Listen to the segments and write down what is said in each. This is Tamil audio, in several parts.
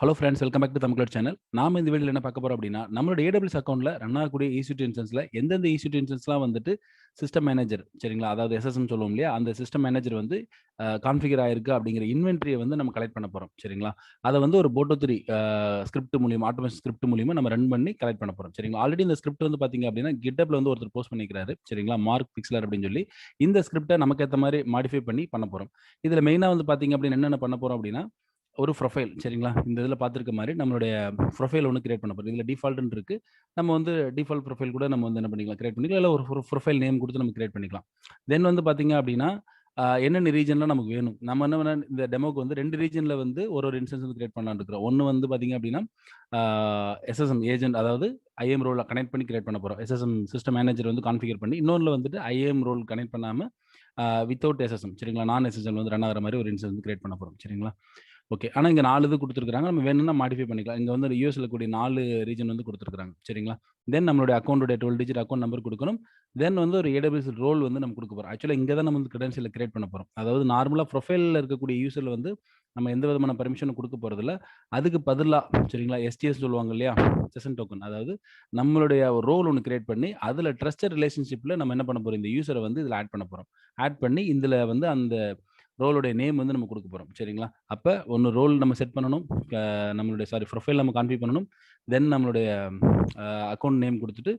Hello friends, welcome back to Tamil channel. நாம இந்த வீடியோல என்ன பார்க்க போறோம் அப்படின்னா, நம்மளோட AWS அக்கவுண்ட்ல ரன் ஆகக்கூடிய EC2 இன்ஸ்டன்ஸ்ல எந்தெந்த EC2 இன்ஸ்டன்ஸ்லாம் வந்துட்டு சிஸ்டம் மேனேஜர் சரிங்களா, அதாவது SSM சொல்லுவோம் இல்லையா, அந்த சிஸ்டம் மேனேஜர் வந்து கான்ஃபிகர் ஆயிருக்கு அப்படிங்கிற இன்வென்டரியை வந்து நம்ம கலெக்ட் பண்ண போறோம் சரிங்களா. அதை வந்து ஒரு Boto3 ஸ்கிரிப்ட் மூலியமா, ஆட்டோமேஷன் ஸ்கிரிப்ட் மூலியமா நம்ம ரன் பண்ணி கலெக்ட் பண்ண போறோம் சரிங்களா. ஆல்ரெடி இந்த ஸ்கிரிப்ட் வந்து பாத்தீங்க அப்படின்னா GitHubல வந்து ஒருத்தர் போஸ்ட் பண்ணிக்கிறாரு சரிங்களா, மார்க் பிக்ஸ்லர் அப்படின்னு சொல்லி. இந்த ஸ்கிரிப்டை நமக்கு ஏற்ற மாதிரி மாடிஃபை பண்ணி பண்ண போறோம். இதுல மெயினா வந்து பாத்தீங்க அப்படின்னா என்னென்ன பண்ண போறோம் அப்படின்னா, ஒரு ப்ரொஃபைல் சரிங்களா. இந்த இதில பார்த்திருக்க மாரி நம்மளுடைய ப்ரொஃபைல் ஒண்ணு கிரியேட் பண்ண போறோம். இதில டிஃபால்ட்ன்னு இருக்கு. நம்ம வந்து டிஃபால்ட் ப்ரொஃபைல் கூட நம்ம வந்து என்ன பண்ணிக்கலாம், கிரியேட் பண்ணிக்கலாம். இல்ல ஒரு ப்ரொஃபைல் நேம் குடுத்து நம்ம கிரியேட் பண்ணிக்கலாம். தென் வந்து பார்த்தீங்க அப்டின்னா, என்னென்ன ரீஜன்லாம் நமக்கு வேணும். நம்ம என்ன பண்ண இந்த டெமோக்கு வந்து 2 ரீஜன்ல வந்து ஒரு இன்ஸ்டன்ஸ் வந்து கிரியேட் பண்ணலாம்னு இருக்கிறோம். ஒண்ணு வந்து பார்த்தீங்க அப்டின்னா, ஆ SSM ஏஜென்ட், அதாவது IAM ரோல கனெக்ட் பண்ணி கிரியேட் பண்ண போறோம். SSM சிஸ்டம் மேனேஜர் வந்து கான்ஃபிகர் பண்ணி, இன்னொன்ல வந்துட்டு IAM ரோல் கனெக்ட் பண்ணாம வித்தவுட் SSM சரிங்களா, நான் SSL வந்து ரன் ஆகுற மாரி ஒரு இன்ஸ்டன்ஸ் வந்து கிரியேட் பண்ண போறோம் சரிங்களா. ஓகே. ஆனா இங்க 4 இது குடுத்துருக்காங்க. நம்ம வேணும்னா மாடிஃபை பண்ணிக்கலாம். இங்க வந்து யுஎஸ்ல கூடிய 4 ரீஜன் வந்து குடுத்துருக்காங்க. சரிங்களா? தென் நம்மளுடைய அக்கவுண்டோட 12 டிஜிட் அக்கவுண்ட் நம்பர் குடுக்கணும். தென் வந்து ஒரு AWS ரோல் வந்து நம்ம குடுக்க போறோம். ஆக்சுவலா இங்க தான் நம்ம வந்து கிரெடென்ஷியல கிரியேட் பண்ண போறோம். அதாவது நார்மலா ப்ரொஃபைல்ல இருக்கக்கூடிய யூசர்ல வந்து நம்ம எந்த விதமான பெர்மிஷனும் குடுக்க போறதில்ல. அதுக்கு பதிலா சரிங்களா, STS சொல்லுவாங்க இல்லையா? Session token. அதாவது நம்மளுடைய ரோல் ஒண்ணு கிரியேட் பண்ணி, அதுல ட்ரஸ்டட் ரிலேஷன்ஷிப்ல நம்ம என்ன பண்ண போறோம், இந்த யூசர வந்து இதுல ஆட் பண்ண போறோம். ஆட் பண்ணி இதுல வந்து அந்த ரோலுடைய நேம் வந்து நம்ம குடுக்க போறோம். சரிங்களா? அப்ப ஒண்ணு ரோல் நம்ம செட் பண்ணணும். நம்மளுடைய ப்ரொஃபைல் நம்ம கான்ஃபிகர் பண்ணணும். தென் நம்மளுடைய அக்கவுண்ட் நேம் குடுத்துட்டு,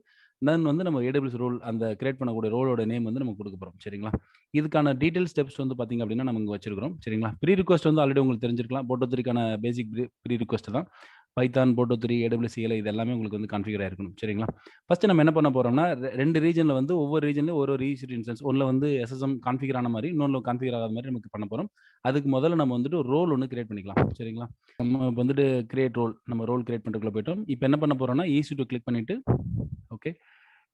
தென் வந்து நம்ம AWS ரோல் அந்த கிரியேட் பண்ணக்கூடிய ரோலோட நேம் வந்து நம்ம குடுக்க போறோம். சரிங்களா? இதுக்கான டீடெயில் ஸ்டெப்ஸ் வந்து பார்த்தீங்க அப்படின்னா, நம்ம இங்க வச்சிருக்கிறோம். சரிங்களா? ப்ரீ ரிக்வெஸ்ட் வந்து ஆல்ரெடி உங்களுக்கு தெரிஞ்சிருக்கலாம். Boto3க்கான பேசிக் ப்ரீ ரிக்வெஸ்ட் தான். பைதான், Boto3, AWS CLI இது எல்லாமே உங்களுக்கு வந்து கான்ஃபிகர் ஆயிருக்கணும். சரிங்களா? ஃபர்ஸ்ட் நம்ம என்ன பண்ண போறோம்னா, 2 ரீஜன்ல வந்து ஒவ்வொரு ரீஜன்லயும் ஒரு EC2 இன்ஸ்டன்ஸ். ஒண்ணுல வந்து SSM கான்ஃபிகர் ஆன மாரி, இன்னொன்ல கான்ஃபிகர் ஆகாத மாரி நமக்கு பண்ண போறோம். அதுக்கு முதல்ல நம்ம வந்துட்டு ஒரு ரோல் ஒண்ணு கிரியேட் பண்ணிக்கலாம். சரிங்களா? நம்ம இப்ப வந்துட்டு கிரியேட் ரோல், நம்ம ரோல் கிரியேட் பண்றதுக்குள்ள போயிட்டோம். இப்ப என்ன பண்ண போறோம்னா, EC2 கிளிக் பண்ணிட்டு, ஓகே.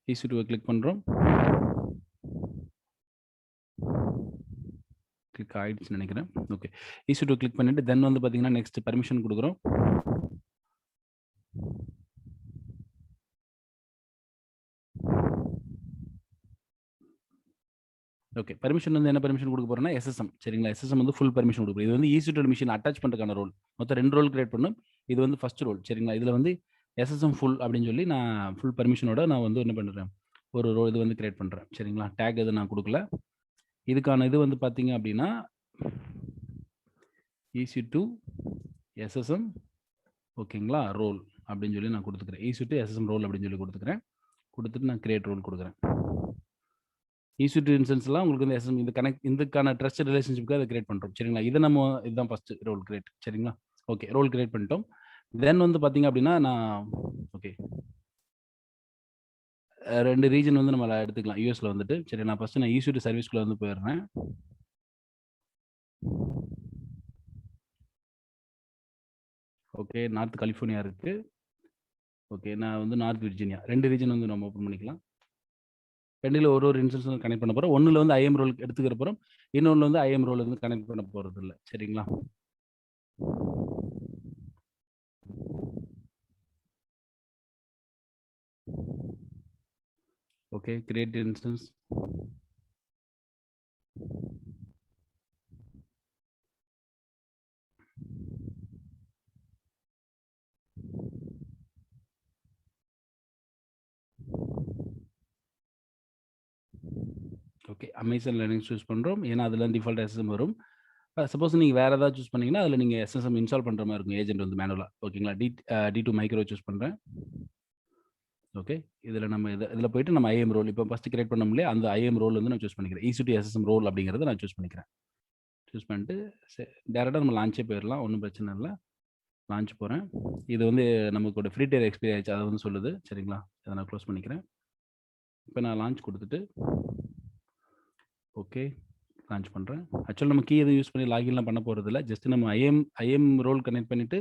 EC2 கிளிக் பண்றோம். கிளிக் ஆயிடுச்சுன்னு நெனைக்கிறேன். ஓகே. EC2 கிளிக் பண்ணிட்டு, தென் வந்து பார்த்தீங்கன்னா, நெக்ஸ்ட் பெர்மிஷன் குடுக்குறோம். ஓகே. பெர்மிஷன் வந்து என்ன பெர்மிஷன் குடுக்க போறோம்னா, SSM சரிங்களா? SSM வந்து ஃபுல் பெர்மிஷன் குடுக்க போறோம். இது வந்து EC2 மிஷின் அட்டாச் பண்றதுக்கான ரோல். மொத்தம் 2 ரோல் கிரியேட் பண்ணணும். இது வந்து ஃபர்ஸ்ட் ரோல் சரிங்களா? இதுல வந்து SSM ஃபுல் அப்படின்னு சொல்லி நான் ஃபுல் பெர்மிஷனோட நான் வந்து என்ன பண்றேன், ஒரு ரோல் இது வந்து கிரியேட் பண்றேன். சரிங்களா? டாக் எதுவும் நான் குடுக்கல. இதுக்கான இது வந்து பார்த்தீங்க அப்படின்னா, EC2 SSM ஓகேங்களா? ரோல் அப்படின்னு சொல்லி நான் குடுத்துக்கிறேன். EC2 SSM ரோல் அப்படின்னு சொல்லி குடுத்துக்கிறேன். குடுத்துட்டு நான் கிரியேட் ரோல் குடுக்குறேன். EC2 இன்ஸ்டன்ஸ்லாம் உங்களுக்கு வந்து SSM இந்த இதுக்கான ட்ரஸ்டட் ரிலேஷன்ஷிப்க்கு அத கிரியேட் பண்றோம். சரிங்களா? இதுதான் ஃபர்ஸ்ட் ரோல் கிரியேட் சரிங்களா? ஓகே. ரோல் கிரியேட் பண்ணிட்டோம். தென் வந்து பார்த்தீங்க அப்படின்னா, நான் ஓகே. 2 ரீஜன் வந்து நம்ம எடுத்துக்கலாம். யுஎஸ்ல வந்துட்டு. சரி, நான் ஃபர்ஸ்ட் EC2 சர்வீஸ்க்குள்ள வந்து போயிடுறேன். ஓகே. நார்த் கலிஃபோர்னியா இருக்கு. ஓகே. நான் வந்து நார்த் விர்ஜீனியா. 2 ரீஜன் வந்து நம்ம ஓப்பன் பண்ணிக்கலாம். 2ல ஒரு இன்ஸ்டன்ஸ் வந்து கனெக்ட் பண்ண போறோம். 1ல வந்து IAM ரோல் எடுத்துக்கிற போறோம். இன்னொன்ல வந்து IAM ரோல் வந்து கனெக்ட் பண்ண போறதில்ல. சரிங்களா? Okay. Create instance. Okay. Amazon Linux choose பண்றோம். ஏன்னா, அதுல டிஃபால்ட் SSM வரும். சப்போஸ் நீங்க வேற ஏதாவது சூஸ் பண்ணீங்கன்னா, அதுல நீங்க SSM இன்ஸ்டால் பண்ற மாரி இருக்கும். ஏஜென்ட் வந்து மேனுவலா. ஓகேங்களா? D2 மைக்ரோ சூஸ் பண்றேன். ஓகே. இதுல போயிட்டு நம்ம IAM ரோல் இப்ப ஃபர்ஸ்ட் கிரியேட் பண்ணோம் இல்லையா? அந்த IAM ரோல் வந்து நான் சூஸ் பண்ணிக்கிறேன். EC2 SSM ரோல் அப்படிங்கிறத நான் சூஸ் பண்ணிக்கிறேன். சூஸ் பண்ணிட்டு டைரக்ட்டா நம்ம லான்ச்சே போயிரலாம். ஒண்ணும் பிரச்சனை இல்ல. லான்ச் போறேன். இது வந்து நமக்கு ஃப்ரீ டையர் எக்ஸ்பைரி ஆயிடுச்சு. அத வந்து சொல்லுது. சரிங்களா? அத நான் குளோஸ் பண்ணிக்கிறேன். இப்ப நான் லான்ச் குடுத்துட்டு, ஓகே. லான்ச் பண்றேன். ஆக்சுவலா நம்ம கீ எதுவும் யூஸ் பண்ணி லாகின்லாம் பண்ண போறதில்ல. ஜஸ்ட் நம்ம IAM ரோல் கனெக்ட் பண்ணிட்டு,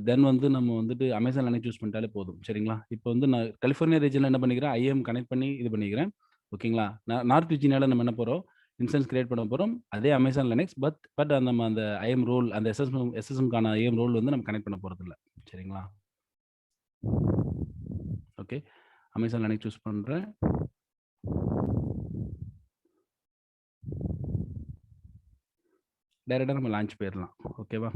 தென் வந்து நம்ம வந்துட்டு அமேசான் லினக்ஸ் யூஸ் பண்ணிட்டாலே போதும். சரிங்களா? இப்ப வந்து நான் கலிஃபோர்னியா ரீஜன்ல என்ன பண்ணிக்கிறேன், IAM கனெக்ட் பண்ணி இது பண்ணிக்கிறேன். ஓகேங்களா? நார்த் விர்ஜீனியால நம்ம என்ன போறோம், இன்ஸ்டன்ஸ் கிரியேட் பண்ண போறோம். அதே அமேசான் லினக்ஸ் பட் நம்ம அந்த IAM ரோல், அந்த SSMக்கான IAM ரோல் வந்து நம்ம கனெக்ட் பண்ண போறதில்ல. சரிங்களா? ஓகே. அமேசான் லினக்ஸ் சூஸ் பண்றேன். டைரக்ட்டா நம்ம லான்ச் போயிரலாம். ஓகேவா?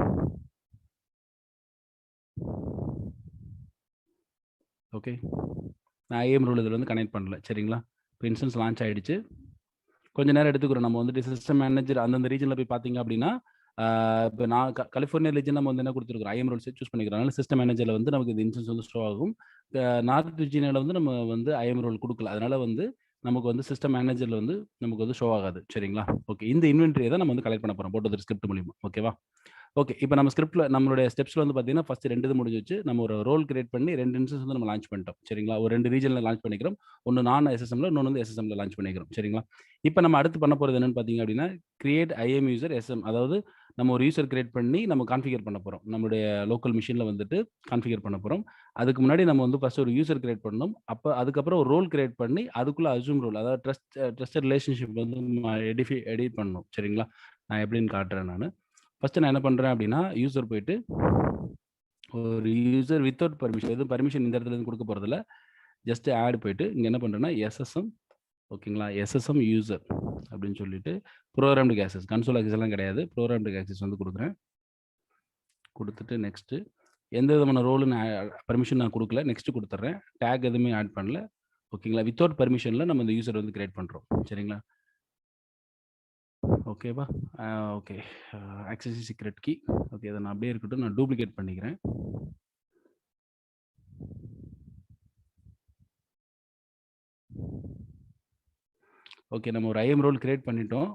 ஓகே, நான் ஐஎம் ரோல் இதில் வந்து கனெக்ட் பண்ணல. சரிங்களா, இப்போ இன்ஸ்டன்ஸ் லான்ச் ஆகிடுச்சு. கொஞ்சம் நேரம் எடுத்துக்கிறோம். நம்ம வந்துட்டு சிஸ்டம் மேனேஜர் அந்தந்த ரீஜனில் போய் பார்த்தீங்க அப்படின்னா, இப்போ நான் கலிஃபோர்னியா ரீஜன் நம்ம வந்து என்ன கொடுத்துருக்கோம், ஐஎம் ரோல்ஸ் சூஸ் பண்ணிக்கிறோம். அதனால சிஸ்டம் மேனேஜரில் வந்து நமக்கு இது இன்ஸ்டன்ஸ் வந்து ஷோ ஆகும். நார்த் விர்ஜீனியாவில் வந்து நம்ம வந்து ஐஎம் ரோல் கொடுக்கல. அதனால வந்து நமக்கு வந்து சிஸ்டம் மேனேஜரில் வந்து நமக்கு வந்து ஷோ ஆகாது. சரிங்களா, ஓகே. இந்த இன்வென்ட்ரியை தான் நம்ம வந்து கலெக்ட் பண்ண போகிறோம் Boto3 ஸ்கிரிப்ட் மூலியமா. ஓகேவா, ஓகே. இப்போ நம்ம ஸ்கிரிப்ட்ல நம்மளுடைய ஸ்டெப்ஸ்ல வந்து பார்த்தீங்கன்னா, ஃபர்ஸ்ட் 2 இது முடிஞ்சிருச்சு. நம்ம ஒரு ரோல் கிரியேட் பண்ணி 2 இன்ஸ்டன்ஸ் வந்து நம்ம லான்ச் பண்ணிட்டோம். சரிங்களா, ஒரு 2 ரீஜன்ல லான்ச் பண்ணிக்கிறோம். ஒன்னு நான் எஸ்எஸ்எம்ல, இன்னொன்னு வந்து எஸ்எஸ்எம்ல லான்ச் பண்ணிக்கிறோம். சரிங்களா, இப்போ நம்ம அடுத்து பண்ண போறது என்னன்னு பார்த்தீங்க அப்படின்னா, கிரியேட் ஐஎம் யூசர் எஸ்எம். அதாவது நம்ம ஒரு யூசர் கிரியேட் பண்ணி நம்ம கான்ஃபிகர் பண்ண போறோம். நம்மளுடைய லோக்கல் மிஷின்ல வந்துட்டு கான்ஃபிகர் பண்ண போறோம். அதுக்கு முன்னாடி நம்ம வந்து ஃபர்ஸ்ட் ஒரு யூசர் கிரியேட் பண்ணணும். அதுக்கப்புறம் ஒரு ரோல் கிரியேட் பண்ணி அதுக்குள்ள அஸ்யூம் ரோல், அதாவது ட்ரஸ்டட் ரிலேஷன்ஷிப் வந்து எடிட் பண்ணணும். சரிங்களா, நான் எப்படின்னு காட்டுறேன் நானு. ஃபர்ஸ்ட் நான் என்ன பண்றேன் அப்படின்னா, யூசர் போயிட்டு ஒரு யூசர் வித்தவுட் பர்மிஷன், எதுவும் பர்மிஷன் இந்த இடத்துல இருந்து கொடுக்க போறதில்ல. ஜஸ்ட் ஆட் போயிட்டு இங்க என்ன பண்றேன்னா எஸ்எஸ்எம், ஓகேங்களா, எஸ்எஸ்எம் யூசர் அப்படின்னு சொல்லிட்டு ப்ரோக்ராம்டு ஆக்சஸ், கன்சோல் ஆக்சஸ் எல்லாம் கிடையாது, ப்ரோக்ராம்டு ஆக்சஸ் வந்து கொடுக்குறேன். கொடுத்துட்டு நெக்ஸ்ட், எந்த விதமான ரோல் பர்மிஷன் நான் கொடுக்கல, நெக்ஸ்ட் கொடுத்துட்றேன். டேக் எதுவுமே ஆட் பண்ணல. ஓகேங்களா, வித்தவுட் பர்மிஷன்ல நம்ம இந்த யூசர் வந்து கிரியேட் பண்றோம். சரிங்களா, ஓகேவா, okay. Access secret key, okay. இதை நான் அப்படியே இருக்கட்டும், நான் டூப்ளிகேட் பண்ணிக்கிறேன். ஓகே, நம்ம ஒரு ஐஎம் ரோல் கிரியேட் பண்ணிட்டோம்.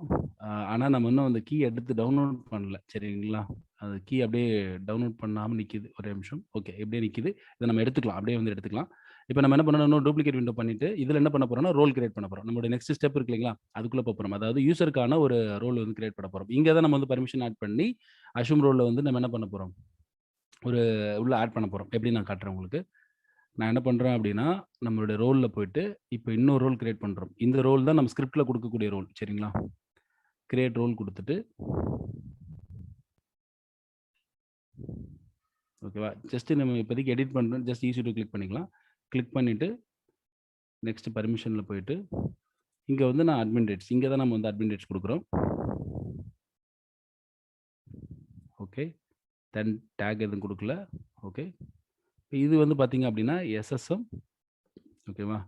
ஆனால் நம்ம இன்னும் அந்த கீ எடுத்து டவுன்லோட் பண்ணல. சரிங்களா, அந்த கீ அப்படியே டவுன்லோட் பண்ணாமல் நிற்கிது. ஒரே நிமிஷம். ஓகே, எப்படியே நிற்கிது. இதை நம்ம எடுத்துக்கலாம், அப்படியே வந்து எடுத்துக்கலாம். இப்போ நம்ம என்ன பண்ணணும், இன்னும் டூப்ளிகேட் விண்டோ பண்ணிட்டு இதில் என்ன பண்ண போறோம்னா ரோல் கிரியேட் பண்ண போறோம். நம்மளுடைய நெக்ஸ்ட் ஸ்டெப் இருக்கு இல்லைங்களா, அதுக்குள்ளே போகிறோம். அதாவது யூசருக்கான ஒரு ரோல் வந்து கிரியேட் பண்ண போறோம். இங்கே தான் நம்ம வந்து பர்மிஷன் ஆட் பண்ணி அஷ்யூம் ரோலில் வந்து நம்ம என்ன பண்ண போறோம், ஒரு உள்ள ஆட் பண்ண போறோம். எப்படி நான் காட்டுறேன் உங்களுக்கு. நான் என்ன பண்றேன் அப்படின்னா, நம்மளுடைய ரோல்ல போயிட்டு இப்போ இன்னொரு ரோல் கிரியேட் பண்றோம். இந்த ரோல் தான் நம்ம ஸ்கிரிப்ட்ல கொடுக்கக்கூடிய ரோல். சரிங்களா, கிரியேட் ரோல் கொடுத்துட்டு, ஓகேவா, ஜஸ்ட் நம்ம இப்போதைக்கு எடிட் பண்றோம். ஜஸ்ட் EC2 கிளிக் பண்ணிக்கலாம். கிளிக் பண்ணிட்டு நெக்ஸ்ட் பர்மிஷன்ல போயிட்டு இங்க வந்து நான் அட்மின் ரைட்ஸ், இங்க தான் நம்ம வந்து அட்மின் ரைட்ஸ் கொடுக்குறோம். ஓகே, தென் டேக் எதுவும் கொடுக்கல. ஓகே, இது வந்து பாத்தீங்க அப்படின்னா எஸ்எஸ்எம், ஓகேவா,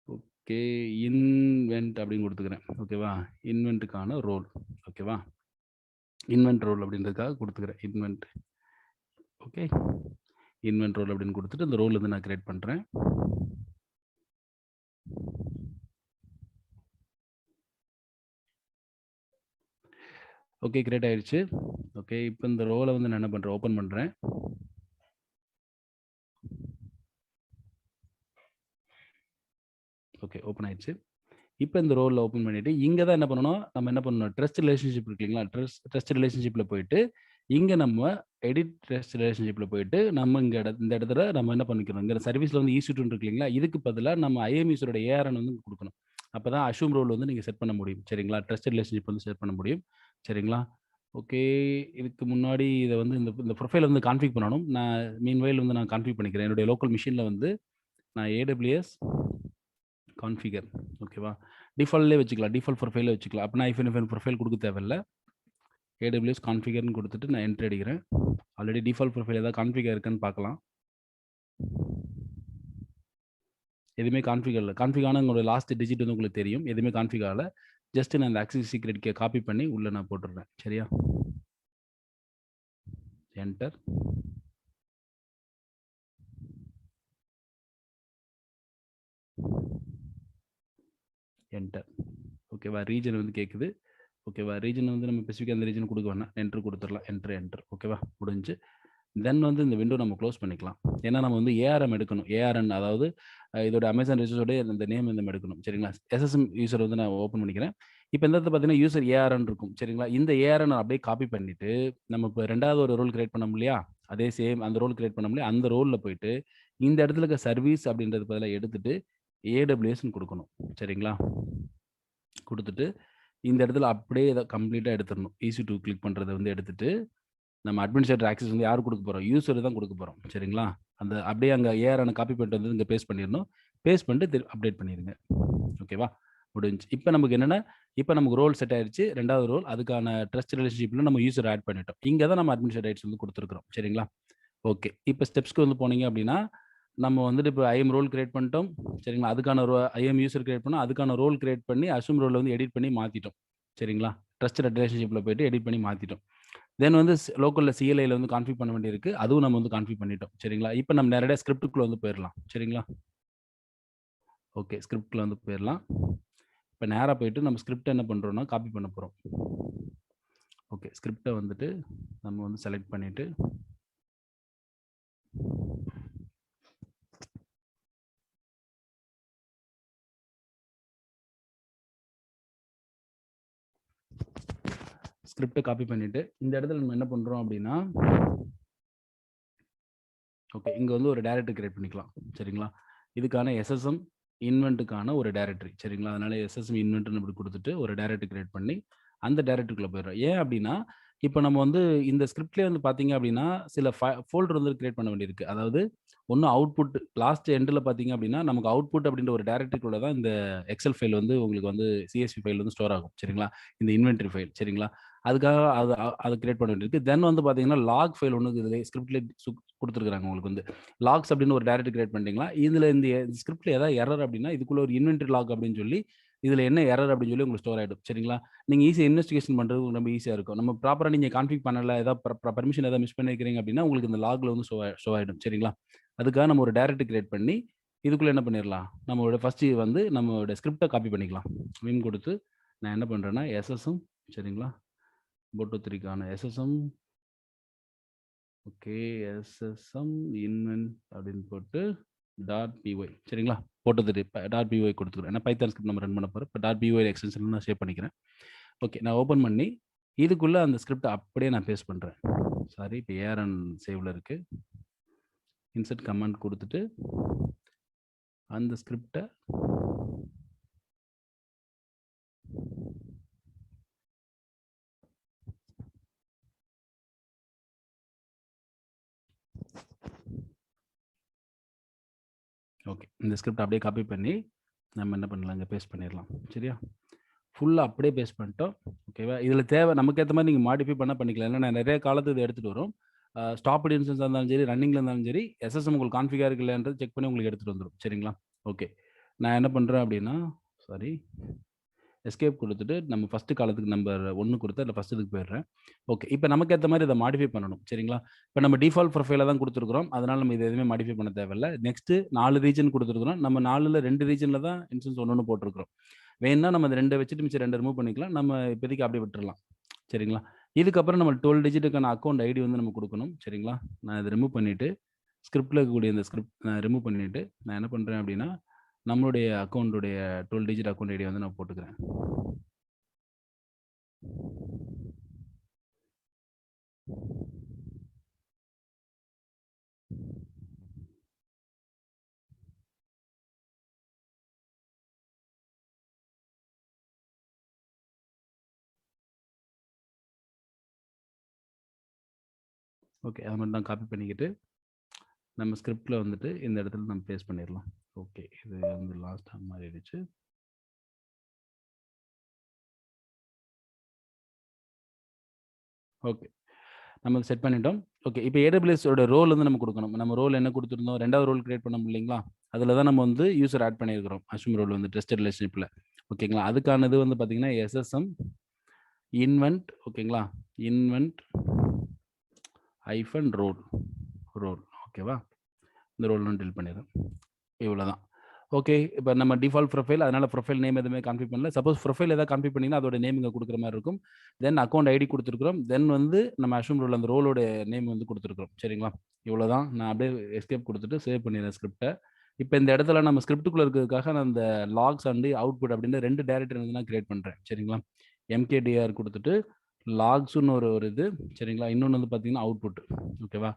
ஓகே. இன்வென்ட் அப்படின்னு கொடுத்துக்கிறேன். ஓகேவா, இன்வென்ட்டுக்கான ரோல். ஓகேவா, இன்வென்ட் ரோல் அப்படின்றதுக்காக கொடுத்துக்கிறேன். Invent, okay. இன்வென்ட் ரோல் அப்படின்னு கொடுத்துட்டு இந்த ரோல் வந்து நான் கிரியேட் பண்றேன். ஓகே, கிரியேட் ஆயிடுச்சு. ஓகே, இப்போ இந்த ரோலை வந்து நான் என்ன பண்றேன், ஓப்பன் பண்றேன். ஓகே, ஓப்பன் ஆயிடுச்சு. இப்போ இந்த ரோலில் ஓப்பன் பண்ணிட்டு இங்கே தான் என்ன பண்ணணும், நம்ம என்ன பண்ணணும், ட்ரஸ்ட் ரிலேஷன்ஷிப் இருக்கு இல்லைங்களா, ட்ரஸ்ட் ரிலேஷன்ஷிப்பில் போயிட்டு இங்கே நம்ம எடிட் ட்ரஸ்ட் ரிலேஷன்ஷிப்பில் போயிட்டு நம்ம இந்த இடத்துல நம்ம என்ன பண்ணிக்கணும், இங்கே சர்வீஸில் வந்து EC2 இருக்கு இல்லைங்களா, இதுக்கு பதிலாக நம்ம ஐஎம்இஸோட ARN வந்து கொடுக்கணும். அப்போ தான் அஷ்யூம் ரோல் வந்து நீங்கள் செட் பண்ண முடியும். சரிங்களா, ட்ரஸ்ட் ரிலேஷன்ஷிப் வந்து செட் பண்ண முடியும். சரிங்களா, ஓகே. இதுக்கு முன்னாடி இதை வந்து இந்த ப்ரொஃபைல் வந்து கான்ஃபிக் பண்ணணும். நான் மீன்வைல் வந்து நான் கான்ஃபிக் பண்ணிக்கிறேன். என்னுடைய லோக்கல் மிஷினில் வந்து நான் AWS கான்ஃபிகர், ஓகேவா, டிஃபால்ட்லேயே வச்சுக்கலாம், டிஃபால்ட் ப்ரொஃபைலே வச்சுக்கலாம். அப்போ நான் IFN ப்ரொஃபைல் கொடுக்க தேவையில்லை. AWS கான்ஃபிகர்னு கொடுத்துட்டு நான் என்ட்ரு அடிக்கிறேன். ஆல்ரெடி டிஃபால்ட் ப்ரொஃபைல் ஏதாவது கான்ஃபிகர் இருக்குன்னு பார்க்கலாம். எதுவுமே கான்ஃபிகர் இல்லை. கான்ஃபிக் ஆனால் உங்களோட லாஸ்ட் டிஜிட் வந்து உங்களுக்கு தெரியும். எதுவுமே கான்ஃபிக் ஆகலை. ஜஸ்ட் நான் இந்த ஆக்சஸ் சீக்ரெட் கீயை காப்பி பண்ணி உள்ளே நான் போட்டுடுறேன். சரியா, என்டர். என்டர். ஓகேவா, ரீஜன் வந்து கேட்குது. ஓகேவா, ரீஜன் வந்து நம்ம ஸ்பெசிஃபிக்காக அந்த ரீஜன் கொடுக்க வேணாம், என்ட்ரு கொடுத்துடலாம். என்ட்ரு. ஓகேவா, முடிஞ்சு. தென் வந்து இந்த விண்டோ நம்ம க்ளோஸ் பண்ணிக்கலாம். ஏன்னா நம்ம வந்து ARM எடுக்கணும். ARN அதாவது இதோட அமேசான் ரிசோர்ஸோட இந்த நேம் வந்து நம்ம எடுக்கணும். சரிங்களா, SSM யூசர் வந்து நான் ஓப்பன் பண்ணிக்கிறேன். இப்போ இந்த இடத்துல பார்த்தீங்கன்னா யூசர் ARN இருக்கும். சரிங்களா, இந்த ARN அப்படியே காப்பி பண்ணிட்டு நம்ம இப்போ 2வது ஒரு ரோல் கிரியேட் பண்ணோம் இல்லையா, அதே சேம் அந்த ரோல் கிரியேட் பண்ணோம் இல்லையா, அந்த ரோலில் போயிட்டு இந்த இடத்துல இருக்க சர்வீஸ் அப்படின்றது பதிலாக எடுத்துட்டு AWSன்னு கொடுக்கணும். சரிங்களா, கொடுத்துட்டு இந்த இடத்துல அப்படியே இதை கம்ப்ளீட்டாக எடுத்துடணும். EC2 கிளிக் பண்ணுறதை வந்து எடுத்துட்டு நம்ம அட்மினிஸ்ட்ரேட்டர் ஆக்சஸ் வந்து யாருக்கு கொடுக்க போறோம், யூசர் தான் கொடுக்க போறோம். சரிங்களா, அந்த அப்படியே அங்கே ARN காப்பி பண்ணிட்டு வந்து இங்கே பேஸ்ட் பண்ணிடணும். பேஸ்ட் பண்ணிட்டு அப்டேட் பண்ணிடுங்க. ஓகேவா, முடிஞ்சு. இப்போ நமக்கு என்னன்னா, இப்போ நமக்கு ரோல் செட் ஆயிடுச்சு. 2வது ரோல் அதுக்கான ட்ரஸ்ட் ரிலேஷன்ஷிப்ல நம்ம யூசர் ஆட் பண்ணிட்டோம். இங்கே தான் நம்ம அட்மினிஸ்ட்ரேட்டர் ரைட்ஸ் வந்து கொடுத்துருக்கோம். சரிங்களா, ஓகே. இப்ப ஸ்டெப்ஸ்க்கு வந்து போனீங்க அப்படின்னா, நம்ம வந்துட்டு இப்ப ஐஎம் ரோல் கிரியேட் பண்ணிட்டோம். சரிங்களா? அதுக்கான ஐஎம் யூசர் கிரியேட் பண்ணோம். அதுக்கான ரோல் கிரியேட் பண்ணி அஸ்யூம் ரோல வந்து எடிட் பண்ணி மாத்திட்டோம். சரிங்களா? ட்ரஸ்டட் ரிலேஷன்ஷிப்ல போயிட்டு எடிட் பண்ணி மாத்திட்டோம். தென் வந்து லோக்கல்ல சிஎல்ஐல வந்து கான்ஃபிக் பண்ண வேண்டியிருக்கு. அதுவும் நம்ம வந்து கான்ஃபிக் பண்ணிட்டோம். சரிங்களா? இப்ப நம்ம நேரடியா ஸ்கிரிப்ட்க்குள்ள வந்து போயிரலாம். சரிங்களா? ஓகே. ஸ்கிரிப்ட்குள்ள வந்து போயிரலாம். இப்ப நேரா போயிட்டு நம்ம ஸ்கிரிப்ட் என்ன பண்றோம்னா, காப்பி பண்ண போறோம். ஓகே. ஸ்கிரிப்ட்ட வந்துட்டு நம்ம வந்து செலக்ட் பண்ணிட்டு ஸ்கிரிப்ட்ட காப்பி பண்ணிட்டு, இந்த இடத்துல நம்ம என்ன பண்றோம் அப்படின்னா, ஓகே. இங்க வந்து ஒரு டைரக்டரி கிரியேட் பண்ணிக்கலாம். சரிங்களா? இதுக்கான எஸ்எஸ்எம் இன்வென்ட்க்கான ஒரு டைரக்டரி. சரிங்களா? அதனால எஸ்எஸ்எம் இன்வென்ட்ன்னு இப்படி குடுத்துட்டு, ஒரு டைரக்டரி கிரியேட் பண்ணி, அந்த டைரக்டரிக்குள்ள போயிடுறோம். ஏன் அப்படின்னா, இப்ப நம்ம வந்து இந்த ஸ்கிரிப்ட்லயே வந்து பார்த்தீங்க அப்படின்னா, சில ஃபோல்டர் வந்து கிரியேட் பண்ண வேண்டியிருக்கு. அதாவது ஒண்ணு அவுட்புட் லாஸ்ட் எண்டுல பார்த்தீங்க அப்படின்னா, நமக்கு அவுட்புட் அப்படின்ற ஒரு டைரக்டரிக்குள்ள தான் இந்த எக்ஸெல் ஃபைல் வந்து உங்களுக்கு வந்து சிஎஸ்வி ஃபைல் வந்து ஸ்டோர் ஆகும். சரிங்களா? இந்த இன்வென்டரி ஃபைல். சரிங்களா? அதுக்காக அத கிரியேட் பண்ண வேண்டியிருக்கு. தென் வந்து பார்த்தீங்கன்னா, லாக் ஃபைல் ஒண்ணு இதுலயே ஸ்கிரிப்ட்லயே குடுத்துருக்காங்க உங்களுக்கு வந்து. லாக்ஸ் அப்படின்னு ஒரு டைரக்டரி கிரியேட் பண்ணிட்டீங்களா, இதுல இந்த ஸ்கிரிப்ட்ல ஏதாவது எரர் அப்படின்னா, இதுக்குள்ள ஒரு இன்வென்டரி லாக் அப்படின்னு சொல்லி, இதுல என்ன எரர் அப்படின்னு சொல்லி உங்களுக்கு ஸ்டோர் ஆயிடும். சரிங்களா? நீங்க ஈஸியா இன்வெஸ்டிகேஷன் பண்றது ரொம்ப ஈஸியா இருக்கும். நம்ம ப்ராப்பரா நீங்க கான்ஃபிக் பண்ணல, ஏதாவது பெர்மிஷன் ஏதாவது மிஸ் பண்ணியிருக்கிறீங்க அப்படின்னா, உங்களுக்கு இந்த லாக்ல வந்து ஷோ ஆயிடும். சரிங்களா? அதுக்காக நம்ம ஒரு டைரக்டரி கிரியேட் பண்ணி, இதுக்குள்ள என்ன பண்ணிரலாம், நம்மளோட ஃபர்ஸ்ட் வந்து நம்மளோட ஸ்கிரிப்ட்ட காப்பி பண்ணிக்கலாம். விம் குடுத்து, நான் என்ன பண்றேன்னா, எஸ்எஸ்எம் சரிங்களா? Boto3க்கான எஸ்எஸ்எம் ஓகே. எஸ்எஸ்எம் இன்வென்ட் அப்படின்னு போட்டு .py சரிங்களா? போட்டது .py குடுத்துக்கிறேன். ஏன்னா பைத்தான் ஸ்கிரிப்ட் நம்ம ரன் பண்ண போறோம். இப்ப .py எக்ஸ்டென்ஷன் நான் சேவ் பண்ணிக்கிறேன். ஓகே. நான் ஓப்பன் பண்ணி, இதுக்குள்ள அந்த ஸ்கிரிப்ட் அப்படியே நான் பேஸ்ட் பண்றேன். சாரி இப்ப ஏஆர்என் சேவ்ல இருக்கு. இன்சர்ட் கமாண்ட் குடுத்துட்டு, அந்த ஸ்கிரிப்ட்ட ஓகே. இந்த ஸ்கிரிப்ட் அப்படியே காப்பி பண்ணி, நம்ம என்ன பண்ணலாம், இங்க பேஸ்ட் பண்ணிரலாம். சரியா? ஃபுல்லா அப்படியே பேஸ்ட் பண்ணிட்டோம். ஓகேவா? இதுல தேவை நமக்கு ஏத்த மாரி நீங்க மாடிஃபை பண்ணா பண்ணிக்கலாம். ஏன்னா நான் நெறைய காலத்துக்கு இத எடுத்துட்டு வரும். ஸ்டாப்டு இன்ஸ்டன்ஸா இருந்தாலும் சரி, ரன்னிங்ல இருந்தாலும் சரி, எஸ்எஸ்எம் உங்களுக்கு கான்ஃபிகா இருக்கு இல்லையான்றத செக் பண்ணி உங்களுக்கு எடுத்துட்டு வந்துரும். சரிங்களா? ஓகே. நான் என்ன பண்றேன் அப்படின்னா, சாரி எஸ்கேப் குடுத்துட்டு, நம்ம ஃபர்ஸ்ட் காலத்துக்கு நம்பர் 1 குடுத்து, அதுல ஃபர்ஸ்ட் இதுக்கு போயிடுறேன். ஓகே. இப்ப நமக்கு ஏத்த மாரி இத மாடிஃபை பண்ணணும். சரிங்களா? இப்ப நம்ம டிஃபால்ட் ப்ரொஃபைல தான் குடுத்துருக்கிறோம். அதனால நம்ம இத எதுவுமே மாடிஃபை பண்ண தேவையில்ல. நெக்ஸ்ட் 4 ரீஜன் குடுத்துருக்கிறோம். நம்ம 4ல 2 ரீஜன்ல தான் இன்ஸ்டன்ஸ் ஒண்ணு போட்டுருக்கிறோம். வேணும்னா நம்ம அந்த 2 வச்சுட்டு மிச்சம் 2 ரிமூவ் பண்ணிக்கலாம். நம்ம இப்போதைக்கு அப்படியே விட்டுறலாம். சரிங்களா? இதுக்கப்புறம் நம்ம 12 டிஜிட்டுக்கான அக்கவுண்ட் ஐடி வந்து நம்ம குடுக்கணும். சரிங்களா? நான் இத ரிமூவ் பண்ணிட்டு, ஸ்கிரிப்ட்ல இருக்கக்கூடிய இந்த ஸ்கிரிப்ட் நான் ரிமூவ் பண்ணிட்டு, நான் என்ன பண்றேன் அப்படின்னா, நம்மளுடைய அக்கவுண்டுடைய 12 டிஜிட் அக்கவுண்ட் ஐடிய வந்து நான் போட்டுக்கிறேன். ஓகே. அது மட்டும் தான் காப்பி பண்ணிக்கிட்டு, நம்ம ஸ்கிரிப்ட்ல வந்துட்டு இந்த இடத்துல நம்ம பேஸ்ட் பண்ணிரலாம். ஓகே. இது வந்து லாஸ்ட்டா மாறிடுச்சு. ஓகே. நம்ம செட் பண்ணிட்டோம். ஓகே. இப்ப AWS ஓட ரோல் வந்து நம்ம குடுக்கணும். நம்ம ரோல் என்ன குடுத்திருந்தோம்? 2வது ரோல் கிரியேட் பண்ணோம் இல்லைங்களா? அதுல தான் நம்ம வந்து யூசர் ஆட் பண்ணியிருக்கிறோம். அஸ்யூம் ரோல் வந்து ட்ரஸ்டட் ரிலேஷன்ஷிப்ல. ஓகேங்களா? அதுக்கானது வந்து பார்த்தீங்கன்னா, எஸ்எஸ்எம் இன்வென்ட் ஓகேங்களா? இன்வென்ட் ஹைஃபன் ரோல் ரோல் ஓகேவா? இந்த ரோல் நான் டெலீட் பண்ணிடுறேன். இவ்வளோதான். ஓகே. இப்ப நம்ம டிஃபால்ட் ப்ரொஃபைல் அதனால ப்ரொஃபைல் நேம் எதுவுமே கான்ஃபிக் பண்ணல. சப்போஸ் ப்ரொஃபைல் ஏதாவது கான்ஃபிக் பண்ணீங்கன்னா, அதோட நேம் இங்க குடுக்குற மாரி இருக்கும். தென் அக்கவுண்ட் ஐடி குடுத்துருக்கிறோம். தென் வந்து நம்ம அஸ்யூம் ரோல் அந்த ரோலோட நேம் வந்து குடுத்துருக்கிறோம். சரிங்களா? இவ்வளோதான். நான் அப்படியே எஸ்கேப் குடுத்துட்டு சேவ் பண்ணிடுறேன் ஸ்கிரிப்ட்ட. இப்ப இந்த இடத்துல நம்ம ஸ்கிரிப்ட்டுக்குள்ள இருக்கிறதுக்காக நான் இந்த லாக்ஸ் அண்ட் அவுட்புட் அப்படின்னு 2 டைரக்டரி வந்து நான் கிரியேட் பண்றேன். சரிங்களா? எம்கேடிஆர் குடுத்துட்டு லாக்ஸ்ன்னு ஒரு ஒரு இது சரிங்களா? இன்னொன்னு வந்து பார்த்தீங்கன்னா, அவுட்புட் ஓகேவா?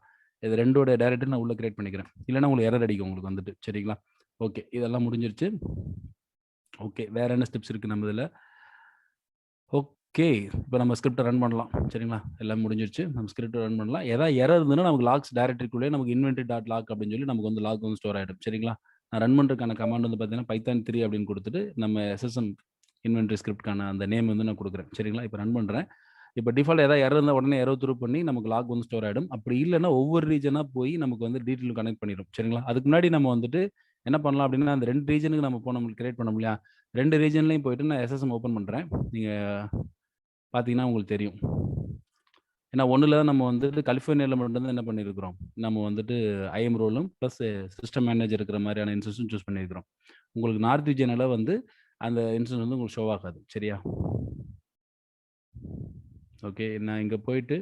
இது 2ஓட டைரக்டரி நான் உள்ள கிரியேட் பண்ணிக்கிறேன். இல்லன்னா உங்களுக்கு எரர் அடிக்கும் உங்களுக்கு வந்துட்டு. சரிங்களா? ஓகே. இதெல்லாம் முடிஞ்சிருச்சு. ஓகே. வேற என்ன ஸ்டெப்ஸ் இருக்கு நம்ம இதுல? ஓகே. இப்ப நம்ம ஸ்கிரிப்ட்ட ரன் பண்ணலாம். சரிங்களா? எல்லாம் முடிஞ்சிருச்சு. நம்ம ஸ்கிரிப்ட்ட ரன் பண்ணலாம். ஏதாவது எரர் இருந்ததுன்னா நமக்கு லாக்ஸ் டைரக்டரிக்குள்ளேயே நமக்கு இன்வென்டரி டாட் லாக் அப்படின்னு சொல்லி நமக்கு வந்து லாக் வந்து ஸ்டோர் ஆயிடும். சரிங்களா? நான் ரன் பண்றதுக்கான கமாண்ட் வந்து பார்த்தீங்கன்னா, பைதான்3 அப்படின்னு குடுத்துட்டு, நம்ம எஸ்எஸ்எம் இன்வென்டரி ஸ்கிரிப்ட்க்கான அந்த நேம் வந்து நான் குடுக்குறேன். சரிங்களா? இப்ப ரன் பண்றேன். இப்போ டிஃபால்ட் ஏதாவது எரர் இருந்தால் உடனே எரர் த்ரூ பண்ணி நமக்கு லாக் வந்து ஸ்டோர் ஆகிடும். அப்படி இல்லைன்னா ஒவ்வொரு ரீஜனாக போய் நமக்கு வந்து டீட்டெயில் கனெக்ட் பண்ணிடும். சரிங்களா? அதுக்கு முன்னாடி நம்ம வந்துட்டு என்ன பண்ணலாம் அப்படின்னா, அந்த 2 ரீஜனுக்கு நம்ம போனோம் கிரியேட் பண்ணோம் இல்லையா? 2 ரீஜன்லையும் போயிட்டு நான் எஸ்எஸ்எம் ஓப்பன் பண்ணுறேன். நீங்கள் பார்த்தீங்கன்னா உங்களுக்கு தெரியும். ஏன்னா ஒண்ணுல நம்ம வந்துட்டு கலிஃபோர்னியால மட்டும் தான் என்ன பண்ணியிருக்கிறோம், நம்ம வந்துட்டு ஐஎம் ரோலும் ப்ளஸ் சிஸ்டம் மேனேஜர் இருக்கிற மாதிரியான இன்ஸ்டன்ஸும் சூஸ் பண்ணியிருக்கிறோம். உங்களுக்கு நார்த் ரீஜியனால வந்து அந்த இன்ஸ்டன்ஸ் வந்து உங்களுக்கு ஷோ ஆகாது. சரியா? ஓகே. நான் இங்க போயிட்டு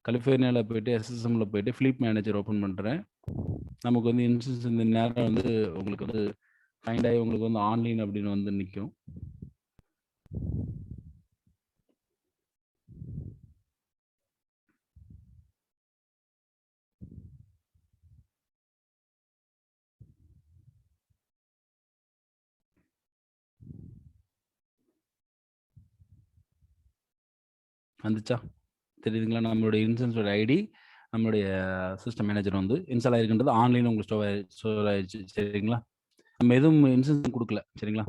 கலிஃபோர்னியால போயிட்டு எஸ்எஸ்எம்ல போயிட்டு ஃப்ளீட் மேனேஜர் ஓப்பன் பண்றேன். நமக்கு வந்து இன்ஸ்டன்ஸ் இந்த நேரம் வந்து உங்களுக்கு வந்து ஃபைண்ட் ஆகி உங்களுக்கு வந்து ஆன்லைன் அப்படின்னு வந்து நிக்கும். வந்துச்சா? தெரியுதுங்களா? நம்மளுடைய இன்ஸ்டன்ஸோட ஐடி, நம்மளுடைய சிஸ்டம் மேனேஜர் வந்து இன்ஸ்டால் ஆயிருக்குன்றது ஆன்லைன்ல உங்களுக்கு ஸ்டோர் ஆயிருச்சு. சரிங்களா? நம்ம எதுவும் இன்ஸ்டன்ஸ் குடுக்கல. சரிங்களா?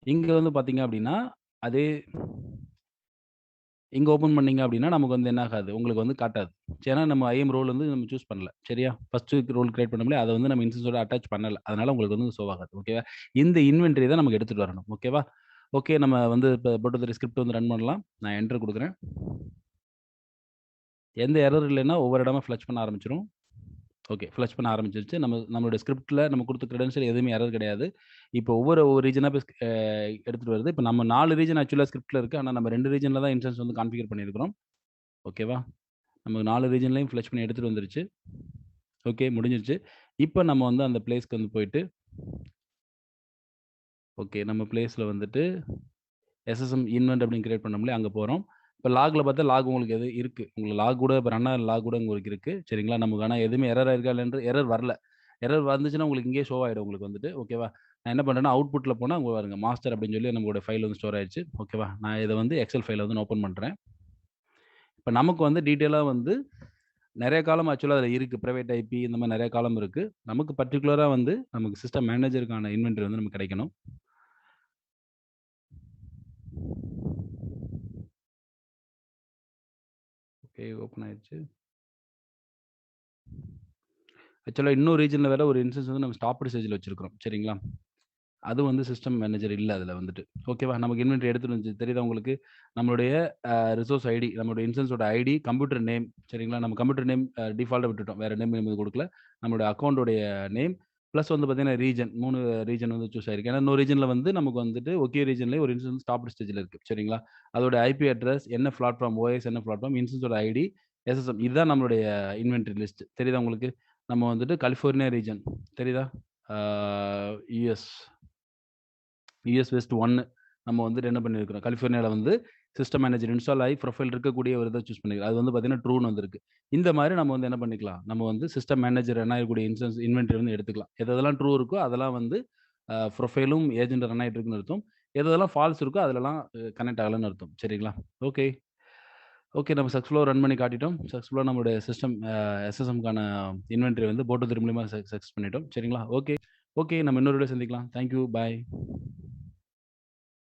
இங்க வந்து பார்த்தீங்க அப்படின்னா, அதே இங்க ஓப்பன் பண்ணீங்க அப்படின்னா, நமக்கு வந்து என்ன ஆகாது, உங்களுக்கு வந்து காட்டாது. ஏன்னா நம்ம ஐஎம் ரோல் வந்து நம்ம சூஸ் பண்ணல. சரியா? ஃபர்ஸ்ட்டு ரோல் கிரியேட் பண்ணோம்ல, அத வந்து நம்ம இன்ஸ்டன்ஸோட அட்டாச் பண்ணல. அதனால உங்களுக்கு வந்து ஷோ ஆகாது. ஓகேவா? இந்த இன்வென்டரி தான் நமக்கு எடுத்துட்டு வரணும். ஓகேவா? ஓகே. நம்ம வந்து இப்ப Boto3 ஸ்கிரிப்ட் வந்து ரன் பண்ணலாம். நான் என்டர் குடுக்குறேன். எந்த எரர் இல்லைன்னா ஒவ்வொரு இடமா ஃப்ளஷ் பண்ண ஆரம்பிச்சுரும். ஓகே. ஃப்ளஷ் பண்ண ஆரம்பிச்சிருச்சு. நம்மளுடைய ஸ்கிரிப்ட்ல நம்ம குடுத்த கிரெடென்ஷியல் எதுவுமே எரர் கிடையாது. இப்போ ஒவ்வொரு ரீஜனா போய் எடுத்துட்டு வருது. இப்ப நம்ம 4 ரீஜன் ஆக்சுவலா ஸ்கிரிப்ட்ல இருக்கு. ஆனா நம்ம 2 ரீஜன்ல தான் இன்ஸ்டன்ஸ் வந்து கான்ஃபிகர் பண்ணியிருக்கிறோம். ஓகேவா? நமக்கு 4 ரீஜன்லயும் ஃப்ளஷ் பண்ணி எடுத்துட்டு வந்துருச்சு. ஓகே. முடிஞ்சிருச்சு. இப்ப நம்ம வந்து அந்த பிளேஸ்க்கு வந்து போயிட்டு, ஓகே. நம்ம பிளேஸ்ல வந்துட்டு எஸ்எஸ்எம் இன்வென்ட் அப்படின்னு கிரியேட் பண்ணோம்ல, அங்க போறோம். இப்ப லாக்ல பார்த்தா லாக் உங்களுக்கு எது இருக்கு. உங்களுக்கு லாக் கூட இப்ப ரன் ஆகுற லாக் கூட உங்களுக்கு இருக்கு. சரிங்களா? நமக்கு ஆனா எதுவுமே எரர் ஆயிருக்கா இல்லைன்ற எரர் வரல. எரர் வந்துச்சுன்னா உங்களுக்கு இங்கேயே ஷோ ஆயிடும் உங்களுக்கு வந்துட்டு. ஓகேவா? நான் என்ன பண்றேன்னா, அவுட்புட்ல போனா அங்க பாருங்க மாஸ்டர் அப்படின்னு சொல்லி நம்மளோட ஃபைல் வந்து ஸ்டோர் ஆயிருச்சு. ஓகேவா? நான் இத வந்து எக்ஸெல் ஃபைல வந்து ஓப்பன் பண்றேன். இப்ப நமக்கு வந்து டீட்டெயிலா வந்து நெறைய காலம் ஆக்சுவலா அதுல இருக்கு. பிரைவேட் ஐபி இந்த மாரி நெறைய காலம் இருக்கு. நமக்கு பர்ட்டிகுலரா வந்து நமக்கு சிஸ்டம் மேனேஜருக்கான இன்வென்டரி வந்து நமக்கு கிடைக்கணும். ஓகே. ஓப்பன் ஆயிருச்சு. ஆக்சுவலா இன்னொரு ரீஜன்ல வேற ஒரு இன்ஸ்டன்ஸ் வந்து நம்ம ஸ்டாப்டு ஸ்டேஜ்ல வச்சிருக்கிறோம். சரிங்களா? அது வந்து சிஸ்டம் மேனேஜர் இல்ல அதுல வந்துட்டு. ஓகேவா? நமக்கு இன்வென்டரி எடுத்துட்டு வந்துச்சு. தெரியுதா உங்களுக்கு? நம்மளுடைய ரிசோர்ஸ் ஐடி, நம்மளுடைய இன்ஸ்டன்ஸோட ஐடி, கம்ப்யூட்டர் நேம் சரிங்களா? நம்ம கம்ப்யூட்டர் நேம் டிஃபால்ட்டா விட்டுட்டோம். வேற நேம் எதுவும் குடுக்கல. நம்மளுடைய அக்கவுண்டோடைய நேம் பிளஸ் வந்து பார்த்தீங்கன்னா ரீஜன் 3 ரீஜன் வந்து சூஸ் ஆயிருக்கு. ஏன்னா இன்னொரு ரீஜன்ல வந்து நமக்கு வந்துட்டு ஒகே ரீஜன்லயே ஒரு இன்ஸ்டன்ஸ் ஸ்டாப்டு ஸ்டேஜ்ல இருக்கு. சரிங்களா? அதோட ஐபி அட்ரஸ், என்ன பிளாட்ஃபார்ம், ஓஎஸ் என்ன பிளாட்ஃபார்ம், இன்ஸ்டன்ஸோட ஐடி, எஸ்எஸ்எம் இதுதான் நம்மளுடைய இன்வென்டரி லிஸ்ட். தெரியுதா உங்களுக்கு? நம்ம வந்துட்டு கலிஃபோர்னியா ரீஜன் தெரியுதா? ஆ யுஎஸ் யுஎஸ் வெஸ்ட் 1 நம்ம வந்துட்டு என்ன பண்ணியிருக்கிறோம், கலிஃபோர்னியால வந்து சிஸ்டம் மேனேஜர் இன்ஸ்டால் ஆகி ப்ரொஃபைல் இருக்கக்கூடிய ஒரு இத சூஸ் பண்ணிக்கலாம். அது வந்து பார்த்தீங்கன்னா, ட்ரூன்னு வந்திருக்கு. இந்த மாரி நம்ம வந்து என்ன பண்ணிக்கலாம், நம்ம வந்து சிஸ்டம் மேனேஜர் ரன் ஆகக்கூடிய இன்ஸ்டன்ஸ் இன்வென்டரி வந்து எடுத்துக்கலாம். எதெல்லாம் ட்ரூ இருக்கோ அதெல்லாம் வந்து ப்ரொஃபைலும் ஏஜென்ட் ரன் ஆயிட்டு இருக்குன்னு அர்த்தம். எதெல்லாம் ஃபால்ஸ் இருக்கோ அதுலலாம் கனெக்ட் ஆகலன்னு அர்த்தம். சரிங்களா? ஓகே. ஓகே. நம்ம சக்சஸ்ஃபுல்லா ரன் பண்ணி காட்டிட்டோம். சக்சஸ்ஃபுல்லா நம்மளுடைய சிஸ்டம் எஸ்எஸ்எம்க்கான இன்வென்டரி வந்து Boto3 மூலியமா சக்சஸ் பண்ணிட்டோம். சரிங்களா? ஓகே. ஓகே. நம்ம இன்னொரு வீடியோல சந்திக்கலாம். Thank you. பாய்.